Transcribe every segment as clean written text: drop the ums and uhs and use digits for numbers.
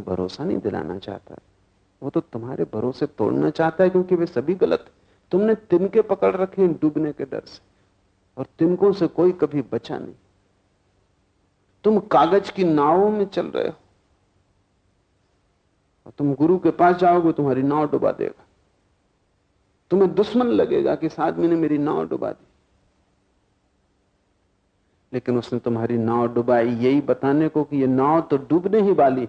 भरोसा नहीं दिलाना चाहता, वो तो तुम्हारे भरोसे तोड़ना चाहता है, क्योंकि वे सभी गलत है। तुमने तिनके पकड़ रखे हैं डूबने के डर से, और तिनकों से कोई कभी बचा नहीं। तुम कागज की नावों में चल रहे हो, और तुम गुरु के पास जाओगे तुम्हारी नाव डुबा देगा। तुम्हें दुश्मन लगेगा कि इस आदमी ने मेरी नाव डुबा दी, लेकिन उसने तुम्हारी नाव डुबाई यही बताने को कि ये नाव तो डूबने ही वाली।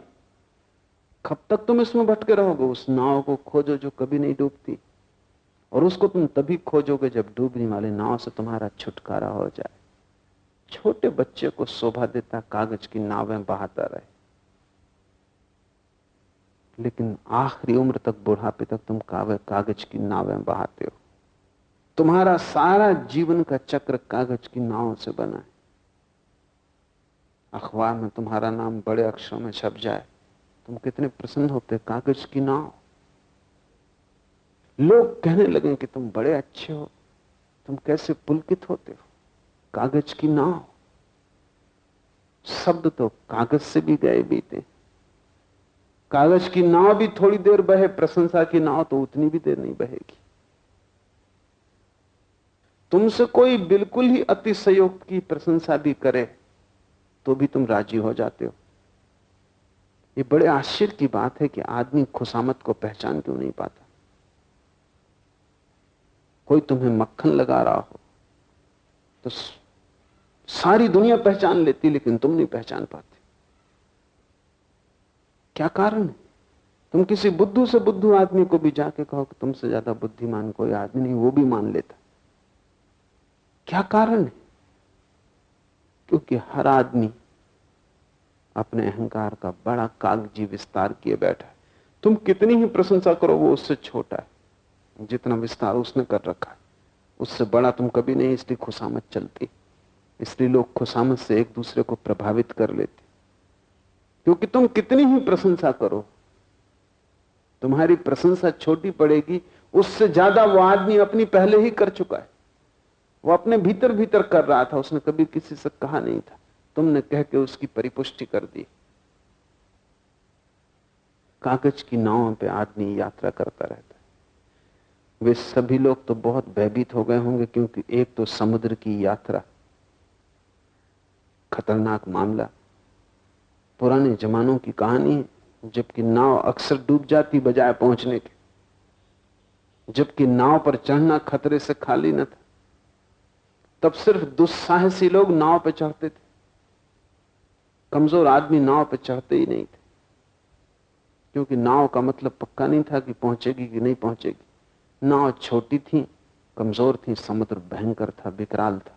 कब तक तुम इसमें भटके रहोगे? उस नाव को खोजो जो कभी नहीं डूबती, और उसको तुम तभी खोजोगे जब डूबने वाली नाव से तुम्हारा छुटकारा हो जाए। छोटे बच्चे को शोभा देता कागज की नावें बहाता रहे, लेकिन आखिरी उम्र तक, बुढ़ापे तक तुम कागज की नावें बहाते हो। तुम्हारा सारा जीवन का चक्र कागज की नावों से बना है। अखबार में तुम्हारा नाम बड़े अक्षरों में छप जाए, तुम कितने प्रसन्न होते, कागज की नाव। लोग कहने लगे कि तुम बड़े अच्छे हो, तुम कैसे पुलकित होते हो, कागज की नाव। शब्द तो कागज से भी गए बीते। कागज की नाव भी थोड़ी देर बहे, प्रशंसा की नाव तो उतनी भी देर नहीं बहेगी। तुमसे कोई बिल्कुल ही अतिशयोक्ति की प्रशंसा भी करे तो भी तुम राजी हो जाते हो। ये बड़े आश्चर्य की बात है कि आदमी खुशामद को पहचान क्यों नहीं पाता। कोई तुम्हें मक्खन लगा रहा हो तो सारी दुनिया पहचान लेती, लेकिन तुम नहीं पहचान पाते। क्या कारण है? तुम किसी बुद्धू से बुद्धू आदमी को भी जाके कहो कि तुमसे ज्यादा बुद्धिमान कोई आदमी नहीं, वो भी मान लेता। क्या कारण है? क्योंकि हर आदमी अपने अहंकार का बड़ा कागजी विस्तार किए बैठा है। तुम कितनी ही प्रशंसा करो, वो उससे छोटा है। जितना विस्तार उसने कर रखा है उससे बड़ा तुम कभी नहीं, इसलिए खुशामद चलती। इसलिए लोग खुशामद से एक दूसरे को प्रभावित कर लेते, क्योंकि तुम कितनी ही प्रशंसा करो, तुम्हारी प्रशंसा छोटी पड़ेगी। उससे ज्यादा वो आदमी अपनी पहले ही कर चुका है। वो अपने भीतर भीतर कर रहा था, उसने कभी किसी से कहा नहीं था, तुमने कह के उसकी परिपुष्टि कर दी। कागज की नाव पे आदमी यात्रा करता रहता है। वे सभी लोग तो बहुत भयभीत हो गए होंगे, क्योंकि एक तो समुद्र की यात्रा खतरनाक मामला, पुराने जमानों की कहानी है, जबकि नाव अक्सर डूब जाती बजाय पहुंचने के, जबकि नाव पर चढ़ना खतरे से खाली न था। तब सिर्फ दुस्साहसी लोग नाव पर चढ़ते थे, कमजोर आदमी नाव पर चढ़ते ही नहीं थे, क्योंकि नाव का मतलब पक्का नहीं था कि पहुंचेगी कि नहीं पहुंचेगी। नाव छोटी थी, कमजोर थी, समुद्र भयंकर था, विकराल था।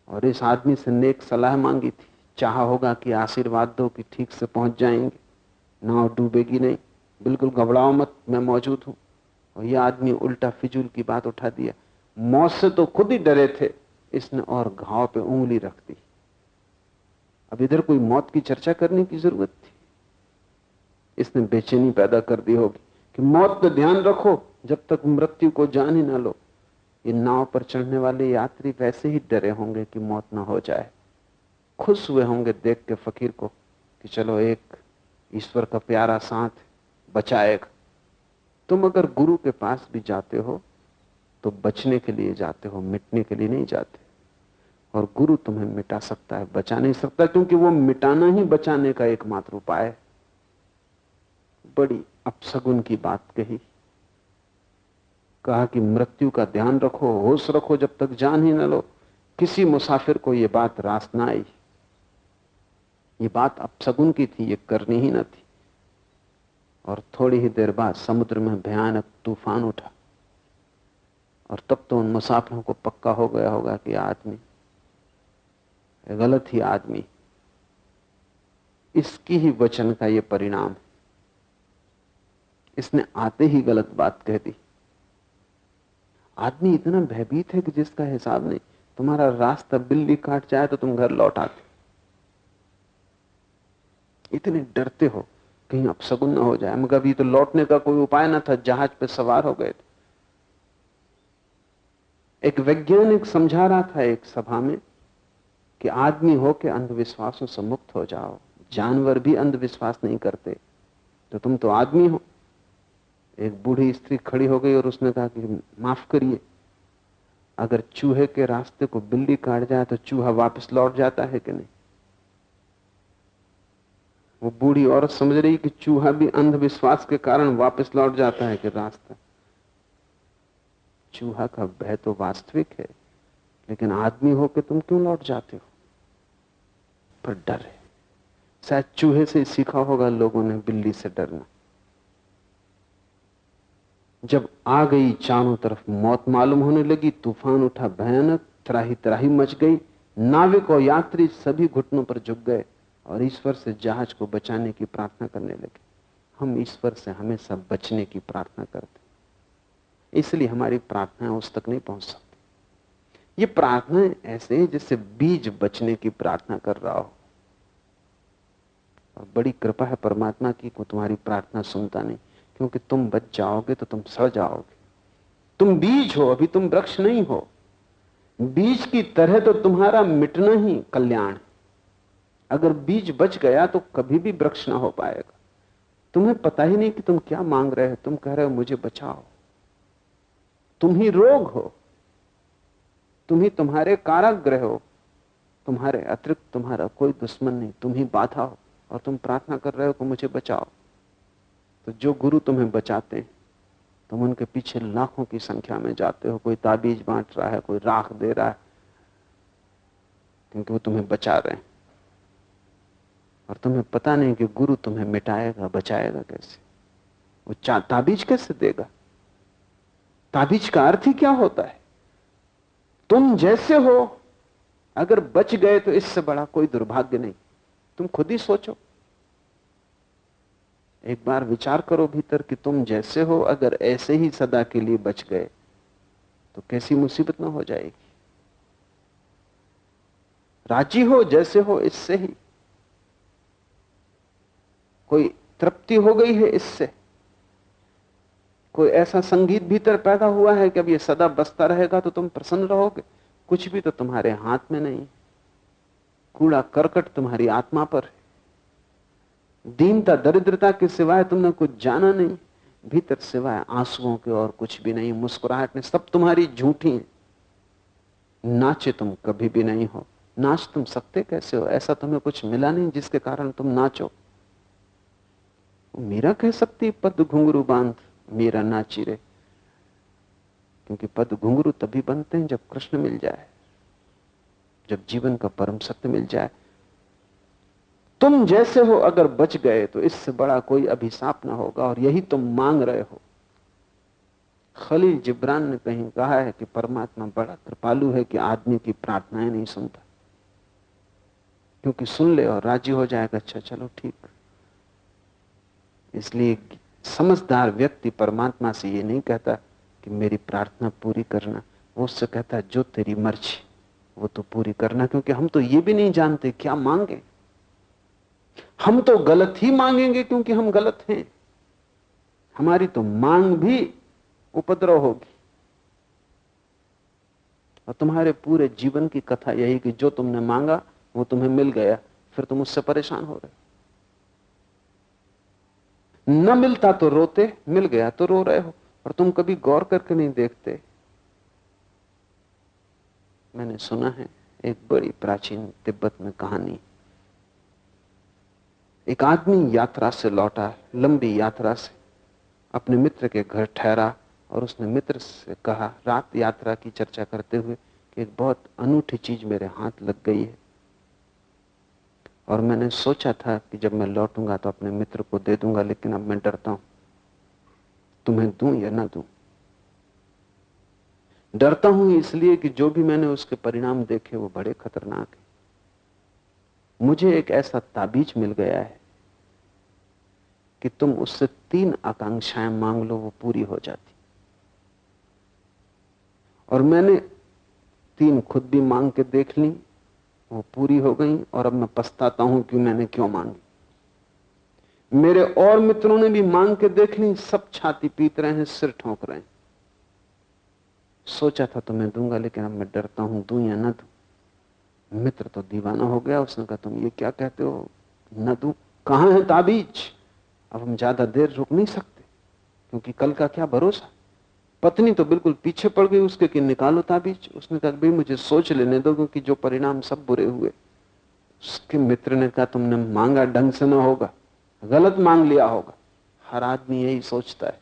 और इस आदमी से नेक सलाह मांगी थी, चाहा होगा कि आशीर्वाद दो कि ठीक से पहुंच जाएंगे, नाव डूबेगी नहीं, बिल्कुल घबराओ मत, मैं मौजूद हूं। और यह आदमी उल्टा फिजूल की बात उठा दिया। मौत से तो खुद ही डरे थे, इसने और घाव पे उंगली रख दी। अब इधर कोई मौत की चर्चा करने की जरूरत थी? इसने बेचैनी पैदा कर दी होगी कि मौत पे ध्यान रखो, जब तक मृत्यु को जान ही ना लो। ये नाव पर चढ़ने वाले यात्री वैसे ही डरे होंगे कि मौत ना हो जाए, खुश हुए होंगे देख के फकीर को कि चलो एक ईश्वर का प्यारा साथ बचाएगा। तुम अगर गुरु के पास भी जाते हो तो बचने के लिए जाते हो, मिटने के लिए नहीं जाते। और गुरु तुम्हें मिटा सकता है, बचा नहीं सकता, क्योंकि वो मिटाना ही बचाने का एकमात्र उपाय है। बड़ी अपशगुन की बात कही, कहा कि मृत्यु का ध्यान रखो, होश रखो जब तक जान ही न लो। किसी मुसाफिर को यह बात रास ना आई। ये बात अपशगुन की थी, ये करनी ही न थी। और थोड़ी ही देर बाद समुद्र में भयानक तूफान उठा, और तब तो उन मुसाफिरों को पक्का हो गया होगा कि आदमी गलत ही आदमी, इसकी ही वचन का ये परिणाम है। इसने आते ही गलत बात कह दी। आदमी इतना भयभीत है कि जिसका हिसाब नहीं। तुम्हारा रास्ता बिल्ली काट जाए तो तुम घर लौट आते, इतने डरते हो कहीं अपशगुन न हो जाए। मगर अभी तो लौटने का कोई उपाय न था, जहाज पे सवार हो गए थे। एक वैज्ञानिक समझा रहा था एक सभा में कि आदमी हो के अंधविश्वासों से मुक्त हो जाओ, जानवर भी अंधविश्वास नहीं करते, तो तुम तो आदमी हो। एक बूढ़ी स्त्री खड़ी हो गई और उसने कहा कि माफ करिए, अगर चूहे के रास्ते को बिल्ली काट जाए तो चूहा वापस लौट जाता है कि नहीं? वो बूढ़ी औरत समझ रही कि चूहा भी अंधविश्वास के कारण वापस लौट जाता है कि रास्ता। चूहा का भय तो वास्तविक है, लेकिन आदमी हो के तुम क्यों लौट जाते हो? पर डर है। शायद चूहे से सीखा होगा लोगों ने बिल्ली से डरना। जब आ गई, चारों तरफ मौत मालूम होने लगी, तूफान उठा भयानक, त्राही त्राही मच गई, नाविक और यात्री सभी घुटनों पर झुक गए और ईश्वर से जहाज को बचाने की प्रार्थना करने लगे। हम ईश्वर से हमेशा बचने की प्रार्थना करते, इसलिए हमारी प्रार्थनाएं उस तक नहीं पहुंच सकती। ये प्रार्थनाएं ऐसे हैं जैसे बीज बचने की प्रार्थना कर रहा हो, और बड़ी कृपा है परमात्मा की को तुम्हारी प्रार्थना सुनता नहीं, क्योंकि तुम बच जाओगे तो तुम सड़ जाओगे। तुम बीज हो, अभी तुम वृक्ष नहीं हो। बीज की तरह तो तुम्हारा मिटना ही कल्याण है। अगर बीज बच गया तो कभी भी वृक्ष ना हो पाएगा। तुम्हें पता ही नहीं कि तुम क्या मांग रहे हो, तुम कह रहे हो मुझे बचाओ। तुम ही रोग हो, तुम ही तुम्हारे कारागृह हो, तुम्हारे अतिरिक्त तुम्हारा कोई दुश्मन नहीं, तुम ही बाधा हो, और तुम प्रार्थना कर रहे हो कि मुझे बचाओ। तो जो गुरु तुम्हें बचाते हैं, तुम उनके पीछे लाखों की संख्या में जाते हो। कोई ताबीज बांट रहा है, कोई राख दे रहा है, क्योंकि वो तुम्हें बचा रहे हैं। और तुम्हें पता नहीं कि गुरु तुम्हें मिटाएगा, बचाएगा कैसे। वो ताबीज कैसे देगा? ताबीज का अर्थ ही क्या होता है? तुम जैसे हो अगर बच गए तो इससे बड़ा कोई दुर्भाग्य नहीं। तुम खुद ही सोचो, एक बार विचार करो भीतर कि तुम जैसे हो अगर ऐसे ही सदा के लिए बच गए तो कैसी मुसीबत ना हो जाएगी। राजी हो जैसे हो इससे ही, कोई तृप्ति हो गई है इससे, कोई ऐसा संगीत भीतर पैदा हुआ है कि अब ये सदा बजता रहेगा तो तुम प्रसन्न रहोगे। कुछ भी तो तुम्हारे हाथ में नहीं। कूड़ा करकट तुम्हारी आत्मा पर है। दीनता दरिद्रता के सिवाय तुमने कुछ जाना नहीं, भीतर सिवाय आंसुओं के और कुछ भी नहीं। मुस्कुराहट ने सब तुम्हारी झूठी है। नाचे तुम कभी भी नहीं हो। नाच तुम सकते कैसे हो? ऐसा तुम्हें कुछ मिला नहीं जिसके कारण तुम नाचो। मीरा कह सकती पद घुंघरू बांध मीरा नाची रे, क्योंकि पद घुंघरू तभी बनते हैं जब कृष्ण मिल जाए, जब जीवन का परम सत्य मिल जाए। तुम जैसे हो अगर बच गए तो इससे बड़ा कोई अभिशाप ना होगा, और यही तुम मांग रहे हो। खलील जिब्रान ने कहीं कहा है कि परमात्मा बड़ा कृपालु है कि आदमी की प्रार्थनाएं नहीं सुनता, क्योंकि सुन ले और राजी हो जाएगा, अच्छा चलो ठीक। इसलिए समझदार व्यक्ति परमात्मा से ये नहीं कहता कि मेरी प्रार्थना पूरी करना, वो उससे कहता जो तेरी मर्जी वो तो पूरी करना, क्योंकि हम तो ये भी नहीं जानते क्या मांगे। हम तो गलत ही मांगेंगे क्योंकि हम गलत हैं। हमारी तो मांग भी उपद्रव होगी। और तुम्हारे पूरे जीवन की कथा यही कि जो तुमने मांगा वो तुम्हें मिल गया, फिर तुम उससे परेशान हो रहे। न मिलता तो रोते, मिल गया तो रो रहे हो। और तुम कभी गौर करके नहीं देखते। मैंने सुना है एक बड़ी प्राचीन तिब्बत में कहानी। एक आदमी यात्रा से लौटा, लंबी यात्रा से, अपने मित्र के घर ठहरा और उसने मित्र से कहा रात यात्रा की चर्चा करते हुए कि एक बहुत अनूठी चीज मेरे हाथ लग गई है, और मैंने सोचा था कि जब मैं लौटूंगा तो अपने मित्र को दे दूंगा, लेकिन अब मैं डरता हूं, तुम्हें दूं या ना दूं। डरता हूं इसलिए कि जो भी मैंने उसके परिणाम देखे वो बड़े खतरनाक है। मुझे एक ऐसा ताबीज मिल गया है कि तुम उससे 3 आकांक्षाएं मांग लो वो पूरी हो जाती, और मैंने 3 खुद भी मांग के देख ली, वो पूरी हो गई, और अब मैं पछताता हूं कि मैंने क्यों मांगी। मेरे और मित्रों ने भी मांग के देख ली, सब छाती पीट रहे हैं, सिर ठोंक रहे हैं। सोचा था तुम्हें दूंगा, लेकिन अब मैं डरता हूं दूं या ना दूं। मित्र तो दीवाना हो गया, उसने कहा तुम ये क्या कहते हो, न दूं। कहां है ताबीज? अब हम ज्यादा देर रुक नहीं सकते, क्योंकि कल का क्या भरोसा। पत्नी तो बिल्कुल पीछे पड़ गई उसके कि निकालो ताबीज। उसने कहा भाई मुझे सोच लेने दो, क्योंकि जो परिणाम सब बुरे हुए। उसके मित्र ने कहा तुमने मांगा ढंग से ना होगा, गलत मांग लिया होगा। हर आदमी यही सोचता है,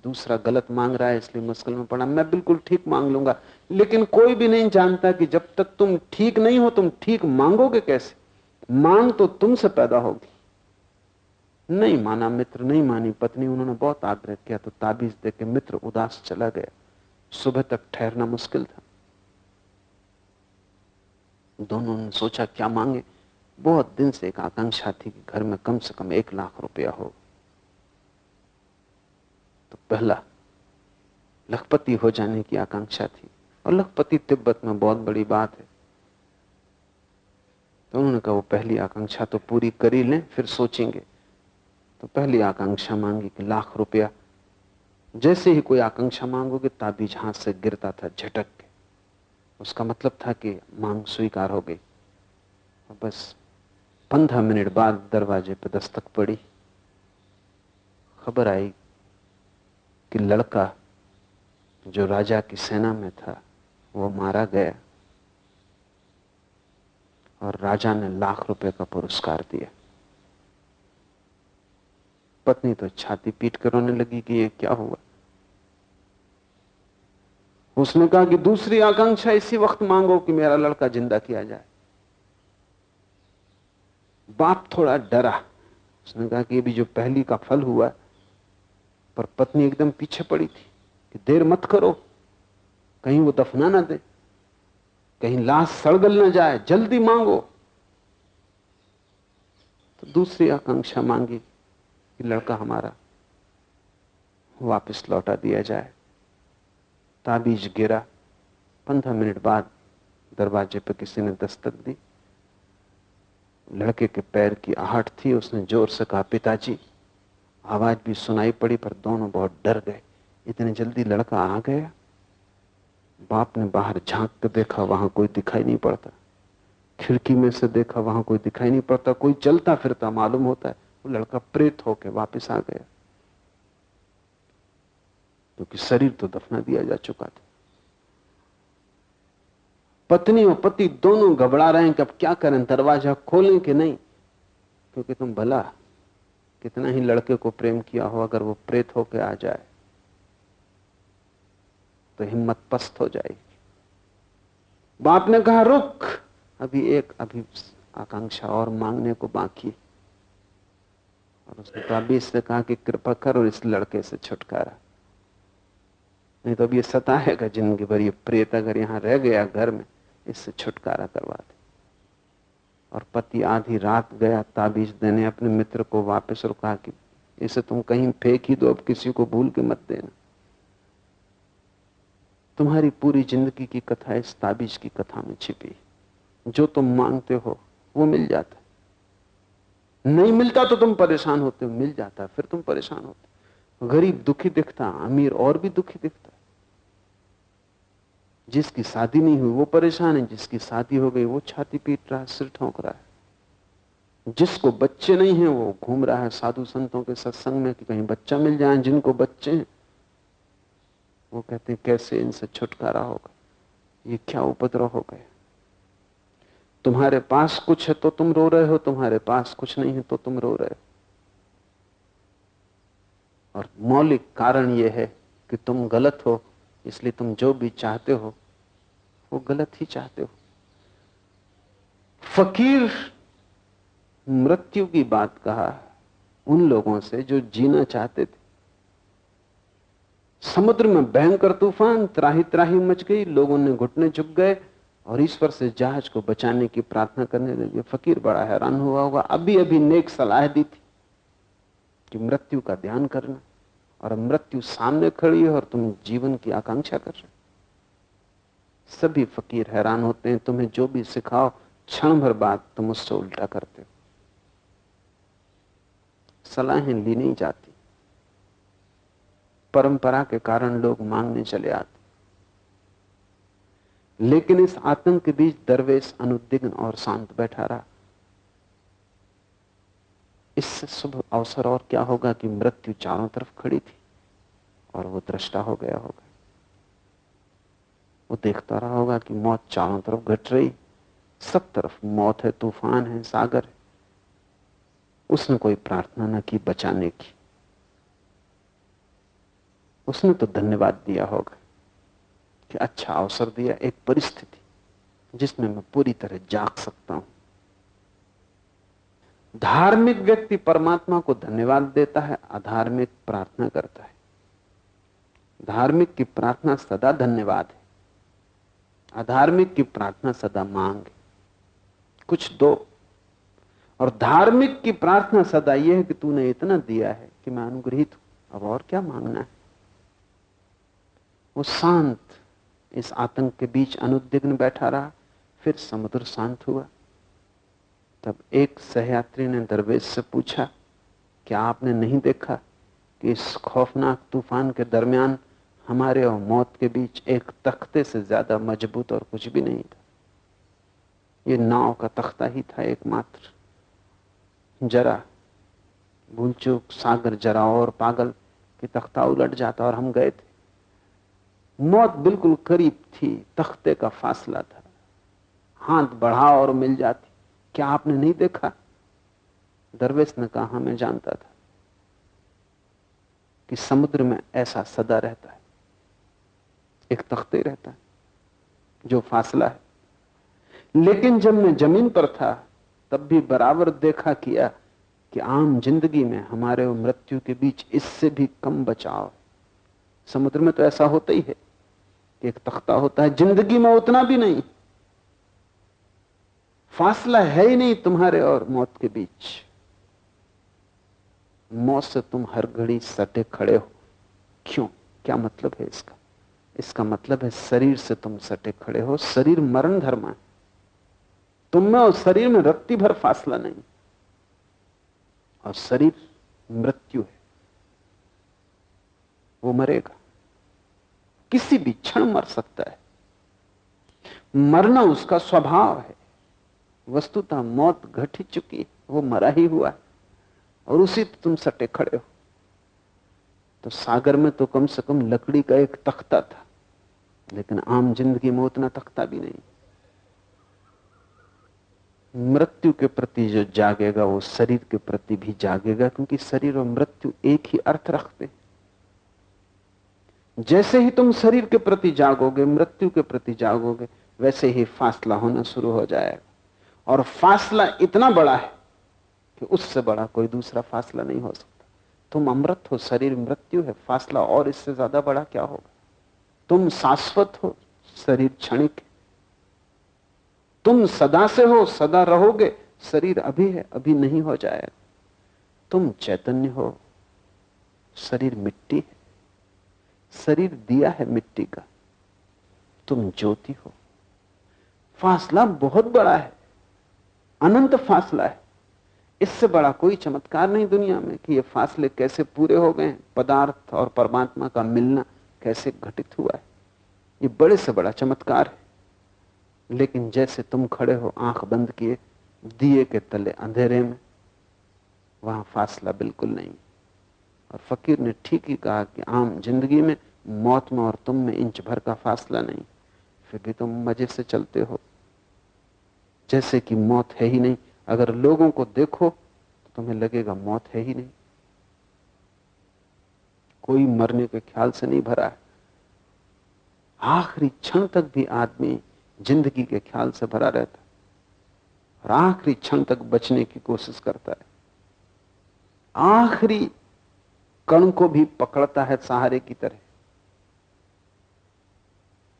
दूसरा गलत मांग रहा है इसलिए मुश्किल में पड़ा, मैं बिल्कुल ठीक मांग लूंगा। लेकिन कोई भी नहीं जानता कि जब तक तुम ठीक नहीं हो तुम ठीक मांगोगे कैसे। मांग तो तुमसे पैदा होगी। नहीं माना मित्र, नहीं मानी पत्नी, उन्होंने बहुत आग्रह किया तो ताबीज देके मित्र उदास चला गया। सुबह तक ठहरना मुश्किल था। दोनों ने सोचा क्या मांगे। बहुत दिन से एक आकांक्षा थी कि घर में कम से कम 1 लाख रुपया हो। तो पहला लखपति हो जाने की आकांक्षा थी, और लखपति तिब्बत में बहुत बड़ी बात है। तो उन्होंने कहा वो पहली आकांक्षा तो पूरी कर ही लें, फिर सोचेंगे। तो पहली आकांक्षा मांगी कि 1 लाख रुपया। जैसे ही कोई आकांक्षा मांगोगे ताबीज हाथ से गिरता था झटक के, उसका मतलब था कि मांग स्वीकार हो गई। और बस 15 मिनट बाद दरवाजे पर दस्तक पड़ी। खबर आई कि लड़का जो राजा की सेना में था वो मारा गया, और राजा ने 1 लाख रुपए का पुरस्कार दिया। पत्नी तो छाती पीट कर रोने लगी कि ये क्या हुआ। उसने कहा कि दूसरी आकांक्षा इसी वक्त मांगो कि मेरा लड़का जिंदा किया जाए। बाप थोड़ा डरा। उसने कहा कि ये भी जो पहली का फल हुआ। पर पत्नी एकदम पीछे पड़ी थी कि देर मत करो, कहीं वो दफना ना दे, कहीं लाश सड़गल ना जाए, जल्दी मांगो। तो दूसरी आकांक्षा मांगी कि लड़का हमारा वापस लौटा दिया जाए। ताबीज गिरा। 15 मिनट बाद दरवाजे पर किसी ने दस्तक दी। लड़के के पैर की आहट थी। उसने जोर से कहा पिताजी। आवाज भी सुनाई पड़ी, पर दोनों बहुत डर गए। इतने जल्दी लड़का आ गया। बाप ने बाहर झांक कर देखा, वहां कोई दिखाई नहीं पड़ता। खिड़की में से देखा, वहां कोई दिखाई नहीं पड़ता। कोई चलता फिरता मालूम होता है। वो लड़का प्रेत होकर वापस आ गया, क्योंकि शरीर तो दफना दिया जा चुका था। पत्नी और पति दोनों घबरा रहे हैं कि अब क्या करें, दरवाजा खोलें कि नहीं। क्योंकि तुम भला कितना ही लड़के को प्रेम किया हो, अगर वो प्रेत होकर आ जाए तो हिम्मत पस्त हो जाएगी। बाप ने कहा रुक, अभी आकांक्षा और मांगने को बाकी। और उसने ताबीज से कहा कि कृपा कर और इस लड़के से छुटकारा, नहीं तो अब ये सताएगा जिंदगी भर। ये प्रेत अगर यहां रह गया घर में, इससे छुटकारा करवा दे। और पति आधी रात गया ताबीज देने अपने मित्र को वापस, और कहा कि इसे तुम कहीं फेंक ही दो, अब किसी को भूल के मत देना। तुम्हारी पूरी जिंदगी की कथा इस ताबीज की कथा में छिपी। जो तुम मांगते हो वो मिल जाता है। नहीं मिलता तो तुम परेशान होते हो, मिल जाता फिर तुम परेशान होते। गरीब दुखी दिखता, अमीर और भी दुखी दिखता। जिसकी शादी नहीं हुई वो परेशान है, जिसकी शादी हो गई वो छाती पीट रहा है, सिर ठोंक रहा है। जिसको बच्चे नहीं हैं वो घूम रहा है साधु संतों के सत्संग में कि कहीं बच्चा मिल जाए। जिनको बच्चे हैं वो कहते हैं कैसे इनसे छुटकारा होगा, ये क्या उपद्रव हो गए। तुम्हारे पास कुछ है तो तुम रो रहे हो, तुम्हारे पास कुछ नहीं है तो तुम रो रहे हो। और मौलिक कारण यह है कि तुम गलत हो, इसलिए तुम जो भी चाहते हो वो गलत ही चाहते हो। फकीर मृत्यु की बात कहा उन लोगों से जो जीना चाहते थे। समुद्र में भयंकर तूफान, त्राही त्राही मच गई, लोगों ने घुटने झुक गए और ईश्वर से जहाज को बचाने की प्रार्थना करने लगे। फकीर बड़ा हैरान हुआ होगा, अभी अभी नेक सलाह दी थी कि मृत्यु का ध्यान करना, और अब मृत्यु सामने खड़ी है और तुम जीवन की आकांक्षा कर रहे। सभी फकीर हैरान होते हैं, तुम्हें जो भी सिखाओ क्षण भर बाद तुम उससे उल्टा करते हो। सलाहें ली नहीं जाती, परंपरा के कारण लोग मांगने चले आते। लेकिन इस आतंक के बीच दरवेश अनुद्विग्न और शांत बैठा रहा। इससे शुभ अवसर और क्या होगा कि मृत्यु चारों तरफ खड़ी थी और वो दृष्टा हो गया होगा। वो देखता रहा होगा कि मौत चारों तरफ घट रही, सब तरफ मौत है, तूफान है, सागर है। उसने कोई प्रार्थना न की बचाने की, उसने तो धन्यवाद दिया होगा कि अच्छा अवसर दिया, एक परिस्थिति जिसमें मैं पूरी तरह जाग सकता हूं। धार्मिक व्यक्ति परमात्मा को धन्यवाद देता है, अधार्मिक प्रार्थना करता है। धार्मिक की प्रार्थना सदा धन्यवाद है, अधार्मिक की प्रार्थना सदा मांग है, कुछ दो। और धार्मिक की प्रार्थना सदा यह है कि तूने इतना दिया है कि मैं अनुग्रहित हूं, अब और क्या मांगना है। वो शांत इस आतंक के बीच अनुद्विग्न बैठा रहा। फिर समुद्र शांत हुआ। तब एक सहयात्री ने दरवेश से पूछा, क्या आपने नहीं देखा कि इस खौफनाक तूफान के दरमियान हमारे और मौत के बीच एक तख्ते से ज्यादा मजबूत और कुछ भी नहीं था। ये नाव का तख्ता ही था एकमात्र। जरा भूल चूक सागर जरा और पागल कि तख्ता उलट जाता और हम गए थे। मौत बिल्कुल करीब थी, तख्ते का फासला था, हाथ बढ़ा और मिल जाती। क्या आपने नहीं देखा? दरवेश ने कहा, मैं जानता था कि समुद्र में ऐसा सदा रहता है, एक तख्ते रहता है जो फासला है। लेकिन जब मैं जमीन पर था तब भी बराबर देखा किया कि आम जिंदगी में हमारे और मृत्यु के बीच इससे भी कम बचाव है। समुद्र में तो ऐसा होता ही है कि एक तख्ता होता है, जिंदगी में उतना भी नहीं, फासला है ही नहीं तुम्हारे और मौत के बीच। मौत से तुम हर घड़ी सटे खड़े हो। क्यों? क्या मतलब है इसका? इसका मतलब है शरीर से तुम सटे खड़े हो। शरीर मरण धर्म है, तुम में और शरीर में रत्ती भर फासला नहीं। और शरीर मृत्यु है, वो मरेगा, किसी भी क्षण मर सकता है। मरना उसका स्वभाव है। वस्तुतः मौत घट ही चुकी है, वो मरा ही हुआ है और उसी तुम सटे खड़े हो। तो सागर में तो कम से कम लकड़ी का एक तख्ता था, लेकिन आम जिंदगी में उतना तख्ता भी नहीं। मृत्यु के प्रति जो जागेगा वो शरीर के प्रति भी जागेगा, क्योंकि शरीर और मृत्यु एक ही अर्थ रखते हैं। जैसे ही तुम शरीर के प्रति जागोगे, मृत्यु के प्रति जागोगे, वैसे ही फासला होना शुरू हो जाएगा। और फासला इतना बड़ा है कि उससे बड़ा कोई दूसरा फासला नहीं हो सकता। तुम अमृत हो, शरीर मृत्यु है, फासला और इससे ज्यादा बड़ा क्या होगा? तुम शाश्वत हो, शरीर क्षणिक है। तुम सदा से हो, सदा रहोगे, शरीर अभी है, अभी नहीं हो जाएगा। तुम चैतन्य हो, शरीर मिट्टी है, शरीर दिया है मिट्टी का, तुम ज्योति हो। फासला बहुत बड़ा है, अनंत फासला है। इससे बड़ा कोई चमत्कार नहीं दुनिया में कि ये फासले कैसे पूरे हो गए, पदार्थ और परमात्मा का मिलना कैसे घटित हुआ है। ये बड़े से बड़ा चमत्कार है। लेकिन जैसे तुम खड़े हो आंख बंद किए दिए के तले अंधेरे में, वहां फासला बिल्कुल नहीं। और फकीर ने ठीक ही कहा कि आम जिंदगी में मौत में और तुम में इंच भर का फासला नहीं, फिर भी तुम मजे से चलते हो जैसे कि मौत है ही नहीं। अगर लोगों को देखो तो तुम्हें लगेगा मौत है ही नहीं, कोई मरने के ख्याल से नहीं भरा है। आखिरी क्षण तक भी आदमी जिंदगी के ख्याल से भरा रहता है और आखिरी क्षण तक बचने की कोशिश करता है। आखिरी कण को भी पकड़ता है सहारे की तरह।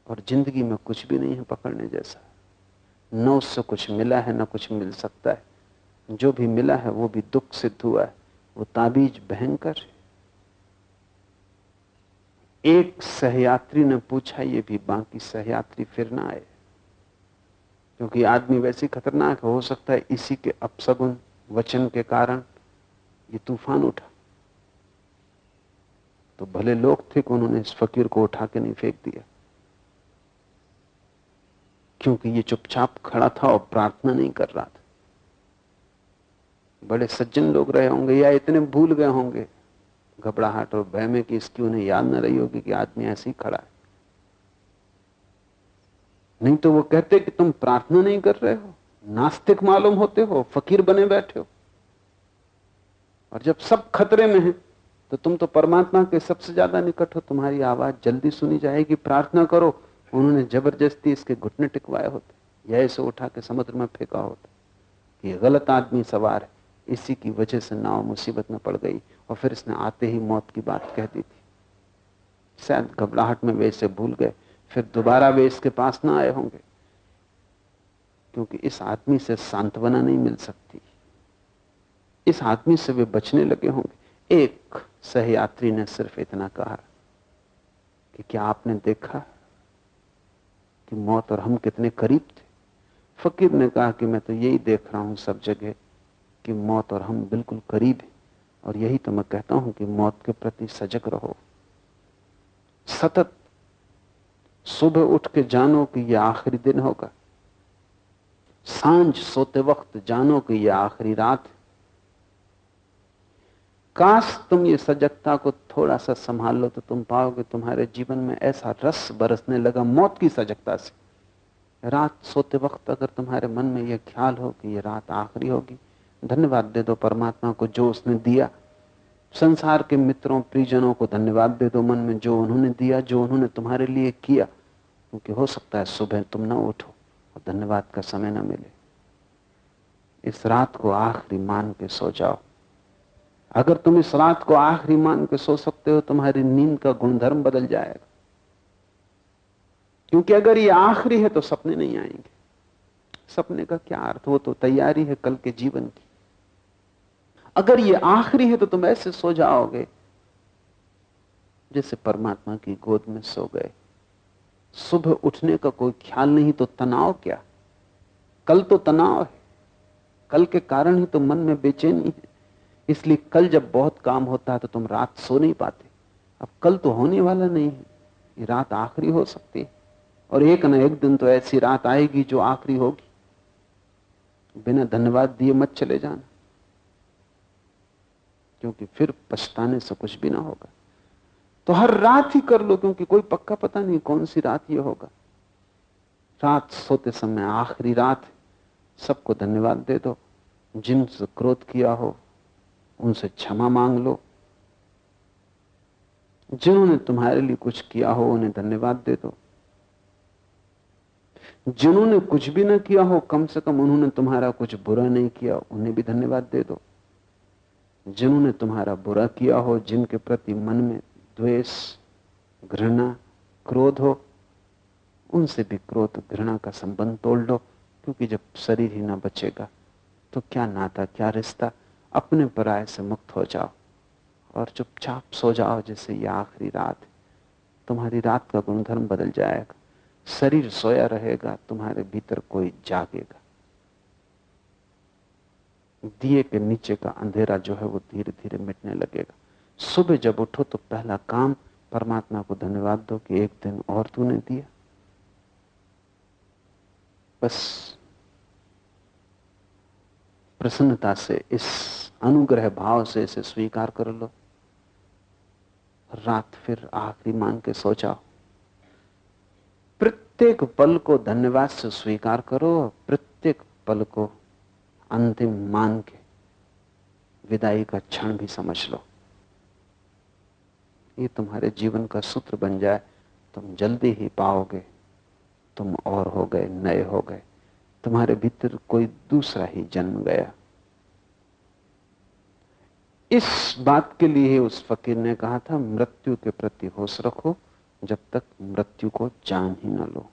और जिंदगी में कुछ भी नहीं है पकड़ने जैसा। न उससे कुछ मिला है, न कुछ मिल सकता है। जो भी मिला है वो भी दुख सिद्ध हुआ है। वो ताबीज भयंकर है। एक सहयात्री ने पूछा, ये भी बाकी सहयात्री फिर ना आए, क्योंकि आदमी वैसे खतरनाक है। हो सकता है इसी के अपशगुन वचन के कारण ये तूफान उठा। तो भले लोग थे कि उन्होंने इस फकीर को उठा के नहीं फेंक दिया, क्योंकि ये चुपचाप खड़ा था और प्रार्थना नहीं कर रहा था। बड़े सज्जन लोग रहे होंगे, या इतने भूल गए होंगे घबराहट और भय में कि इसकी उन्हें याद न रही होगी कि आदमी ऐसे ही खड़ा है। नहीं तो वो कहते कि तुम प्रार्थना नहीं कर रहे हो, नास्तिक मालूम होते हो, फकीर बने बैठे हो। और जब सब खतरे में है तो तुम तो परमात्मा के सबसे ज्यादा निकट हो, तुम्हारी आवाज जल्दी सुनी जाएगी, प्रार्थना करो। उन्होंने जबरदस्ती इसके घुटने टिकवाए होते या इसे उठा के समुद्र में फेंका होता कि गलत आदमी सवार है, इसी की वजह से नाव मुसीबत में पड़ गई, और फिर इसने आते ही मौत की बात कह दी थी। शायद घबराहट में वे इसे भूल गए, फिर दोबारा वे इसके पास ना आए होंगे, क्योंकि इस आदमी से सांत्वना नहीं मिल सकती। इस आदमी से वे बचने लगे होंगे। एक सहयात्री ने सिर्फ इतना कहा कि क्या आपने देखा कि मौत और हम कितने करीब थे? फकीर ने कहा कि मैं तो यही देख रहा हूं सब जगह कि मौत और हम बिल्कुल करीब हैं, और यही तो मैं कहता हूं कि मौत के प्रति सजग रहो। सतत सुबह उठ के जानो कि यह आखिरी दिन होगा, सांझ सोते वक्त जानो कि यह आखिरी रात है। काश तुम ये सजगता को थोड़ा सा संभाल लो तो तुम पाओगे तुम्हारे जीवन में ऐसा रस बरसने लगा मौत की सजगता से। रात सोते वक्त अगर तुम्हारे मन में यह ख्याल हो कि यह रात आखिरी होगी, धन्यवाद दे दो परमात्मा को जो उसने दिया। संसार के मित्रों परिजनों को धन्यवाद दे दो मन में जो उन्होंने दिया, जो उन्होंने तुम्हारे लिए किया, क्योंकि हो सकता है सुबह तुम ना उठो और धन्यवाद का समय ना मिले। इस रात को आखिरी मान के सो जाओ। अगर तुम इस रात को आखिरी मान के सो सकते हो, तुम्हारी नींद का गुणधर्म बदल जाएगा। क्योंकि अगर ये आखिरी है तो सपने नहीं आएंगे। सपने का क्या अर्थ, वो तो तैयारी है कल के जीवन की। अगर ये आखिरी है तो तुम ऐसे सो जाओगे जैसे परमात्मा की गोद में सो गए। सुबह उठने का कोई ख्याल नहीं तो तनाव क्या? कल तो तनाव है, कल के कारण ही तो मन में बेचैनी है। इसलिए कल जब बहुत काम होता है तो तुम रात सो नहीं पाते। अब कल तो होने वाला नहीं है, ये रात आखिरी हो सकती है, और एक न एक दिन तो ऐसी रात आएगी जो आखिरी होगी। बिना धन्यवाद दिए मत चले जाना, क्योंकि फिर पछताने से कुछ भी ना होगा। तो हर रात ही कर लो, क्योंकि कोई पक्का पता नहीं कौन सी रात ये होगा। रात सोते समय आखिरी रात है, सबको धन्यवाद दे दो। जिनसे क्रोध किया हो उनसे क्षमा मांग लो। जिन्होंने तुम्हारे लिए कुछ किया हो उन्हें धन्यवाद दे दो। जिन्होंने कुछ भी ना किया हो, कम से कम उन्होंने तुम्हारा कुछ बुरा नहीं किया, उन्हें भी धन्यवाद दे दो। जिन्होंने तुम्हारा बुरा किया हो, जिनके प्रति मन में द्वेष, घृणा, क्रोध हो, उनसे भी क्रोध घृणा का संबंध तोड़ लो। क्योंकि जब शरीर ही ना बचेगा तो क्या नाता, क्या रिश्ता। अपने पराये से मुक्त हो जाओ और चुपचाप सो जाओ जैसे ये आखिरी रात है। तुम्हारी रात का गुणधर्म बदल जाएगा। शरीर सोया रहेगा, तुम्हारे भीतर कोई जागेगा। दिए के नीचे का अंधेरा जो है वो धीरे धीरे मिटने लगेगा। सुबह जब उठो तो पहला काम परमात्मा को धन्यवाद दो कि एक दिन और तूने दिया। बस प्रसन्नता से, इस अनुग्रह भाव से इसे स्वीकार कर लो। रात फिर आखिरी मान के सो जाओ। प्रत्येक पल को धन्यवाद से स्वीकार करो, प्रत्येक पल को अंतिम मान के विदाई का क्षण भी समझ लो। ये तुम्हारे जीवन का सूत्र बन जाए, तुम जल्दी ही पाओगे तुम और हो गए, नए हो गए। तुम्हारे भीतर कोई दूसरा ही जन्म गया। इस बात के लिए उस फकीर ने कहा था, मृत्यु के प्रति होश रखो जब तक मृत्यु को जान ही न लो।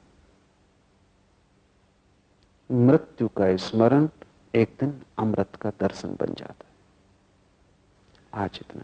मृत्यु का स्मरण एक दिन अमृत का दर्शन बन जाता है। आज इतना।